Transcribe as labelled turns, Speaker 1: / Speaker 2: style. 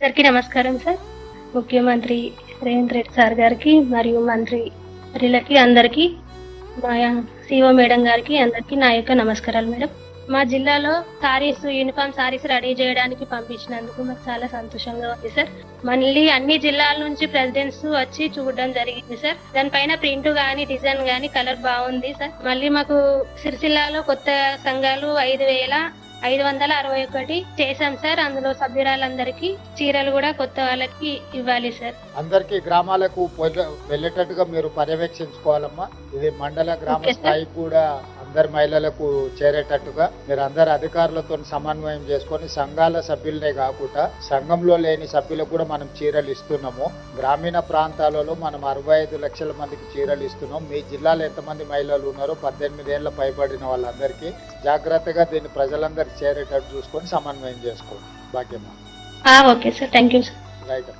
Speaker 1: అందరికీ నమస్కారం సార్. ముఖ్యమంత్రి రేవంత్ రెడ్డి సార్ గారికి మరియు మంత్రులకి అందరికీ, మా సిఓ మేడం గారికి అందరికీ నా యొక్క నమస్కారాలు మేడం. మా జిల్లాలో యూనిఫామ్ సారీస్ రెడీ చేయడానికి పంపించినందుకు మాకు చాలా సంతోషంగా ఉంది సార్. మళ్ళీ అన్ని జిల్లాల నుంచి ప్రెసిడెంట్స్ వచ్చి చూడడం జరిగింది సార్. దానిపైన ప్రింట్ గానీ డిజైన్ గానీ కలర్ బాగుంది సార్. మళ్ళీ మాకు సిరిసిల్లాలో కొత్త సంఘాలు 5,561 చేశాం సార్. అందులో సభ్యురాలందరికీ చీరలు కూడా కొత్త వాళ్ళకి ఇవ్వాలి సార్.
Speaker 2: అందరికి గ్రామాలకు వెళ్ళేటట్టుగా మీరు పర్యవేక్షించుకోవాలమ్మా. ఇది మండల గ్రామ స్థాయికి కూడా అందరి మహిళలకు చేరేటట్టుగా మీరు అందరు అధికారులతో సమన్వయం చేసుకొని సంఘాల సభ్యులనే కాకుండా సంఘంలో లేని సభ్యులకు కూడా మనం చీరలు ఇస్తున్నాము. గ్రామీణ ప్రాంతాలలో మనం 65 లక్షల మందికి చీరలు ఇస్తున్నాం. మీ జిల్లాలో ఎంతమంది మహిళలు ఉన్నారో 18 ఏళ్ల పైబడిన వాళ్ళందరికీ జాగ్రత్తగా దీన్ని ప్రజలందరికీ చేరేటట్టు చూసుకొని సమన్వయం చేసుకోండి. భాగ్యమా.
Speaker 1: Okay sir, thank you sir.
Speaker 2: Right.